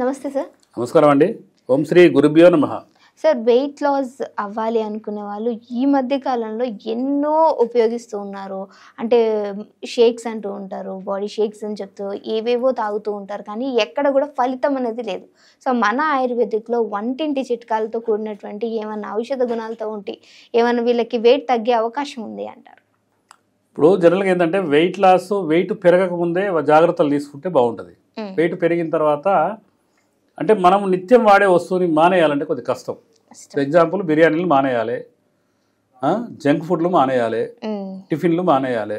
నమస్తే సార్. నమస్కారం అండి. ఓం శ్రీ గురుభ్యో నమః. సార్, వెయిట్ లాస్ అవ్వాలి అనుకునే వాళ్ళు ఈ మధ్య కాలంలో ఎన్నో ఉపయోగిస్తూ ఉన్నారు. అంటే షేక్స్ అంటూ ఉంటారు, బాడీ షేక్స్ అని చెప్తూ ఏవేవో తాగుతూ ఉంటారు, కానీ ఎక్కడ కూడా ఫలితం అనేది లేదు. సో మన ఆయుర్వేదిక్లో వంటింటి చిట్కాలతో కూడినటువంటి ఏమైనా ఔషధ గుణాలతో ఉంటే ఏమైనా వీళ్ళకి వెయిట్ తగ్గే అవకాశం ఉంది అంటారు? ఇప్పుడు జనరల్గా ఏంటంటే వెయిట్ పెరగక ముందే జాగ్రత్తలు తీసుకుంటే బాగుంటుంది. వెయిట్ పెరిగిన తర్వాత అంటే మనం నిత్యం వాడే వస్తువుని మానేయాలంటే కొద్ది కష్టం. ఫర్ ఎగ్జాంపుల్ బిర్యానీలు మానేయాలి, జంక్ ఫుడ్లు మానేయాలి, టిఫిన్లు మానేయాలి.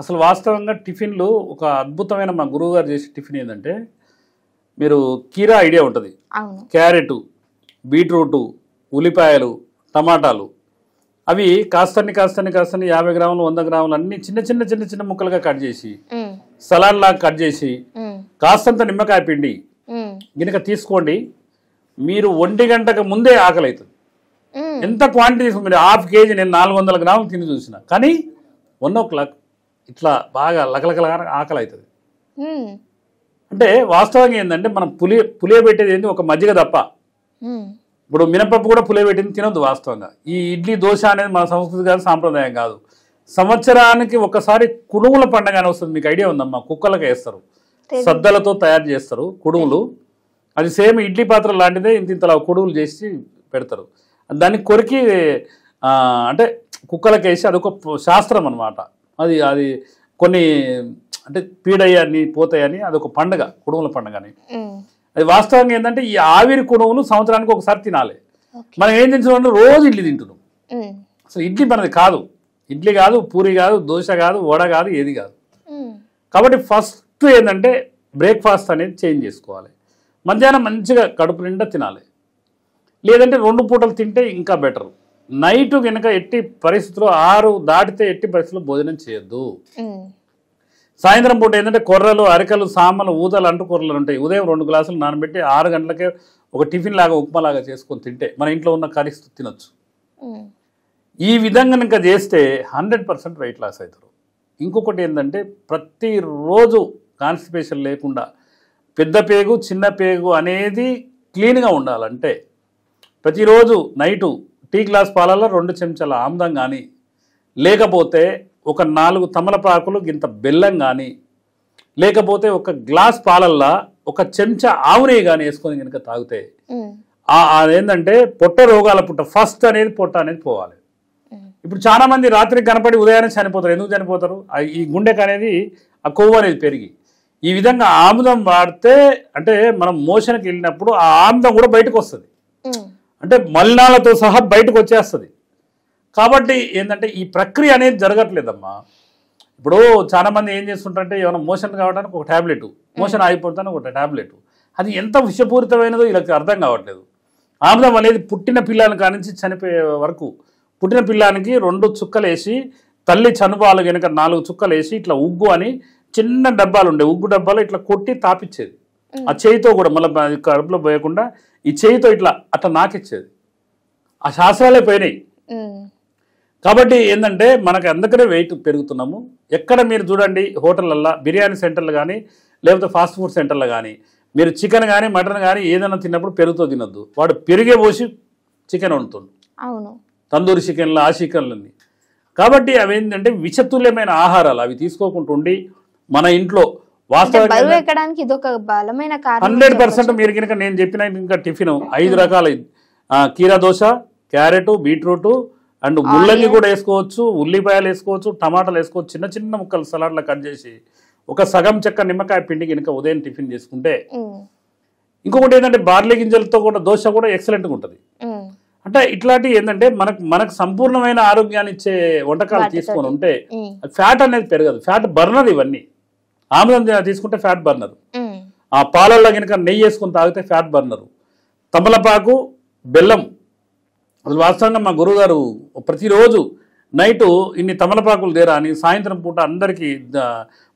అసలు వాస్తవంగా టిఫిన్లు ఒక అద్భుతమైన మా గురువు గారు చేసే టిఫిన్ ఏంటంటే, మీరు కీరా ఐడియా ఉంటుంది, క్యారెట్, బీట్రూటు, ఉల్లిపాయలు, టమాటాలు, అవి కాస్తని 50 గ్రాములు 100 గ్రాములు అన్ని చిన్న ముక్కలుగా కట్ చేసి సలాడ్ లాగా కట్ చేసి కాస్తంత నిమ్మకాయ పిండి గినక తీసుకోండి. మీరు 1 గంటకు ముందే ఆకలి అవుతుంది. ఎంత క్వాంటిటీ మీరు ½ కేజీ నేను 400 గ్రాములు తిని చూసిన, కానీ 1 o'clock ఇట్లా బాగా లకలకల ఆకలి అవుతుంది. అంటే వాస్తవంగా ఏంటంటే మనం పులియబెట్టేది ఏంటి, ఒక మజ్జిగ తప్ప. ఇప్పుడు మినపప్పు కూడా పులియబెట్టింది తినొద్దు. వాస్తవంగా ఈ ఇడ్లీ దోశ అనేది మన సంస్కృతి కాదు, సాంప్రదాయం కాదు. సంవత్సరానికి ఒకసారి కుడుముల పండుగ అని వస్తుంది, మీకు ఐడియా ఉందమ్మా? కుక్కలకు వేస్తారు, సద్దలతో తయారు చేస్తారు కుడుములు. అది సేమ్ ఇడ్లీ పాత్ర లాంటిదే, ఇంతలా కుడుములు చేసి పెడతారు. దాన్ని కొరికి అంటే కుక్కలకు వేసి అదొక శాస్త్రం అనమాట. అది కొన్ని అంటే పీడయ్యని పోతాయని అదొక పండుగ, కుడుముల పండుగ అని. అది వాస్తవంగా ఏంటంటే ఈ ఆవిరి కుడుములు సంవత్సరానికి ఒకసారి తినాలి. మనం ఏం తింటున్నాం, రోజు ఇడ్లీ తింటున్నాం. అసలు ఇడ్లీ మనది కాదు, ఇడ్లీ కాదు, పూరి కాదు, దోశ కాదు, వడ కాదు, ఏది కాదు. కాబట్టి ఫస్ట్ ఏంటంటే బ్రేక్ఫాస్ట్ అనేది చేంజ్ చేసుకోవాలి. మధ్యాహ్నం మంచిగా కడుపు నిండా తినాలి, లేదంటే 2 పూటలు తింటే ఇంకా బెటర్. నైట్ కనుక ఎట్టి పరిస్థితుల్లో 6 దాటితే ఎట్టి పరిస్థితుల్లో భోజనం చేయొద్దు. సాయంత్రం పూట ఏంటంటే కొర్రలు, అరికలు, సామలు, ఊదలు అంటూ కూరలు ఉంటాయి. ఉదయం 2 గ్లాసులు నానబెట్టి 6 గంటలకే ఒక టిఫిన్ లాగా, ఉప్మా లాగా చేసుకొని తింటే మన ఇంట్లో ఉన్న కర్రీస్ తినొచ్చు. ఈ విధంగా ఇంకా చేస్తే 100% వెయిట్ లాస్ అవుతారు. ఇంకొకటి ఏంటంటే ప్రతిరోజు కాన్స్టిపేషన్ లేకుండా పెద్ద పేగు చిన్న పేగు అనేది క్లీన్గా ఉండాలంటే ప్రతిరోజు నైటు టీ గ్లాస్ పాలల్లో 2 చెంచాల ఆమ్లం కానీ, లేకపోతే ఒక 4 తమలపాకులు గింత బెల్లం కానీ, లేకపోతే ఒక గ్లాస్ పాలల్లో 1 చెంచా ఆవు నెయ్యి కానీ వేసుకొని కనుక తాగితే అదేంటంటే పొట్ట రోగాల ఫస్ట్ అనేది పొట్ట అనేది పోవాలి. ఇప్పుడు చాలా మంది రాత్రికి కనపడి ఉదయాన్నే చనిపోతారు. ఎందుకు చనిపోతారు? ఈ గుండెకి అనేది ఆ కొవ్వు అనేది పెరిగి. ఈ విధంగా ఆముదం వాడితే అంటే మనం మోషన్కి వెళ్ళినప్పుడు ఆ ఆముదం కూడా బయటకు వస్తుంది, అంటే మలినాలతో సహా బయటకు వచ్చేస్తుంది. కాబట్టి ఏంటంటే ఈ ప్రక్రియ అనేది జరగట్లేదమ్మా. ఇప్పుడు చాలా మంది ఏం చేస్తుంటారంటే ఏమైనా మోషన్ కావడానికి ఒక ట్యాబ్లెట్, మోషన్ ఆగిపోతానికి ఒక ట్యాబ్లెట్. అది ఎంత విషపూరితమైనదో వీళ్ళకి అర్థం కావట్లేదు. ఆముదం అనేది పుట్టిన పిల్లని కానించి చనిపోయే వరకు, పుట్టిన పిల్లానికి 2 చుక్కలు వేసి, తల్లి చనుబాలు కనుక 4 చుక్కలు వేసి, ఇట్లా ఉగ్గు అని చిన్న డబ్బాలు ఉండే, ఉగ్గు డబ్బాలు ఇట్లా కొట్టి తాపిచ్చేది. ఆ చేయితో కూడా మళ్ళీ కడుపులో పోయకుండా ఈ చేయితో అట్లా నాకిచ్చేది. ఆ శాస్త్రాలే పోయినాయి. కాబట్టి ఏంటంటే మనకు అందుకనే వెయిట్ పెరుగుతున్నాము. ఎక్కడ మీరు చూడండి హోటళ్ళల్లో, బిర్యానీ సెంటర్లు కానీ, లేకపోతే ఫాస్ట్ ఫుడ్ సెంటర్లు కానీ, మీరు చికెన్ కానీ మటన్ కానీ ఏదైనా తిన్నప్పుడు పెరుగుతో తినొద్దు. వాడు పెరిగే పోసి చికెన్ వండుతుండు, తందూరి చికెన్లు, ఆ చికెన్లన్నీ. కాబట్టి అవి ఏంటంటే విషతుల్యమైన ఆహారాలు. అవి తీసుకోకుండా ఉండి మన ఇంట్లో వాస్తవంగా 100% మీరు కనుక నేను చెప్పిన ఇంకా టిఫిన్ 5 రకాల కీరా దోశ, క్యారెట్, బీట్రూట్ అండ్ ముల్లంగి కూడా వేసుకోవచ్చు, ఉల్లిపాయలు వేసుకోవచ్చు, టమాటాలు వేసుకోవచ్చు, చిన్న ముక్కలు సలాడ్లో కట్ చేసి ఒక సగం చెక్క నిమ్మకాయ పిండి కనుక ఉదయం టిఫిన్ చేసుకుంటే. ఇంకొకటి ఏంటంటే బార్లీ గింజలతో కూడా దోశ కూడా ఎక్సలెంట్గా ఉంటుంది. అంటే ఇట్లాంటివి ఏంటంటే మనకు సంపూర్ణమైన ఆరోగ్యాన్ని ఇచ్చే వంటకాలు తీసుకొని ఉంటే ఫ్యాట్ అనేది పెరగదు, ఫ్యాట్ బర్నర్. ఇవన్నీ ఆమ్లం తీసుకుంటే ఫ్యాట్ బర్నర్, ఆ పాలల్లో కనుక నెయ్యి వేసుకొని తాగితే ఫ్యాట్ బర్నరు, తమలపాకు, బెల్లం. అసలు వాస్తవంగా మా గురువుగారు ప్రతిరోజు నైటు ఇన్ని తమలపాకులు దేరా అని సాయంత్రం పూట అందరికీ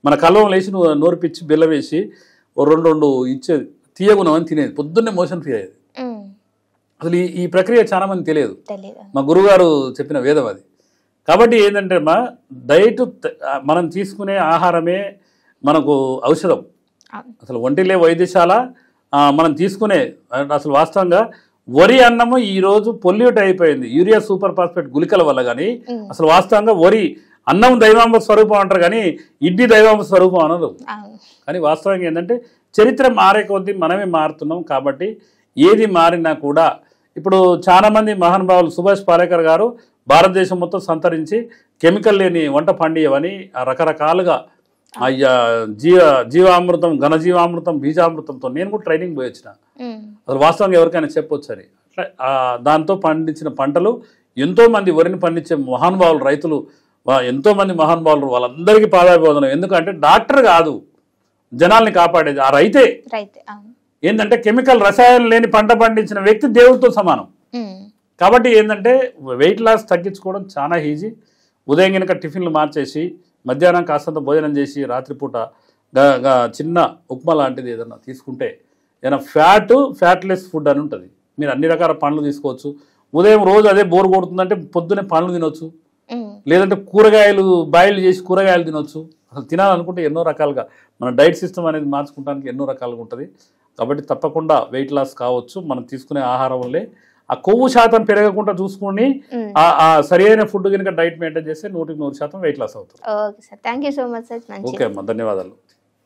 మన కల్వం వేసి నోరిపిచ్చి బెల్లం వేసి 2 ఇచ్చేది. తీయగుణం అని తినేది, పొద్దున్నే మోషన్ ఫ్రీ అయ్యేది. అసలు ఈ ప్రక్రియ చాలా మంది తెలియదు, మా గురువుగారు చెప్పిన వేదం అది. కాబట్టి ఏంటంటే మా డైట్ మనం తీసుకునే ఆహారమే మనకు ఔషధం. అసలు ఒంటిలే వైద్యశాల మనం తీసుకునే అసలు వాస్తవంగా వరి అన్నము ఈ రోజు పొల్యూట్ అయిపోయింది యూరియా సూపర్ ఫాస్ఫేట్ గుళికల వల్ల. కానీ అసలు వాస్తవంగా వరి అన్నం దైవాంబ స్వరూపం అంటారు కానీ ఇడ్లీ దైవాంబ స్వరూపం అనరు. కానీ వాస్తవంగా ఏంటంటే చరిత్ర మారే కొద్దీ మనమే మారుతున్నాం. కాబట్టి ఏది మారినా కూడా ఇప్పుడు చాలా మంది మహానుభావులు సుభాష్ పాలేకర్ గారు భారతదేశం మొత్తం సంతరించి కెమికల్ లేని వంట పండియవని రకరకాలుగా జీవామృతం, ఘనజీవామృతం, బీజామృతంతో నేను కూడా ట్రైనింగ్ పోయి వచ్చిన. అసలు వాస్తవంగా ఎవరికైనా చెప్పొచ్చు అని. అట్లా దాంతో పండించిన పంటలు ఎంతోమంది వరిని పండించే మహానుభావులు రైతులు, ఎంతోమంది మహానుభావులు, వాళ్ళందరికీ పాదాభివందనం. ఎందుకంటే డాక్టర్ కాదు జనాల్ని కాపాడేది ఆ రైతే. ఏంటంటే కెమికల్ రసాయనం లేని పంట పండించిన వ్యక్తి దేవుడితో సమానం. కాబట్టి ఏంటంటే వెయిట్ లాస్ తగ్గించుకోవడం చాలా ఈజీ. ఉదయం కనుక టిఫిన్లు మార్చేసి మధ్యాహ్నం కాస్తంత భోజనం చేసి రాత్రిపూట చిన్న ఉప్మా లాంటిది ఏదన్నా తీసుకుంటే ఏదైనా ఫ్యాట్లెస్ ఫుడ్ అని ఉంటుంది. మీరు అన్ని రకాల పండ్లు తీసుకోవచ్చు. ఉదయం రోజు అదే బోర్ కొడుతుందంటే పొద్దునే పండ్లు తినొచ్చు, లేదంటే కూరగాయలు బాయిల్ చేసి కూరగాయలు తినొచ్చు. అసలు తినాలనుకుంటే ఎన్నో రకాలుగా మన డైట్ సిస్టమ్ అనేది మార్చుకోవడానికి ఎన్నో రకాలుగా ఉంటుంది. కాబట్టి తప్పకుండా వెయిట్ లాస్ కావచ్చు మనం తీసుకునే ఆహారం వల్లే. ఆ కొవ్వు శాతం పెరగకుండా చూసుకుని ఆ సరి అయిన ఫుడ్ కనుక డైట్ మెయింటైన్ చేస్తే 100% వెయిట్ లాస్ అవుతుంది. Okay sir, thank you so much sir. Okay అమ్మా, ధన్యవాదాలు.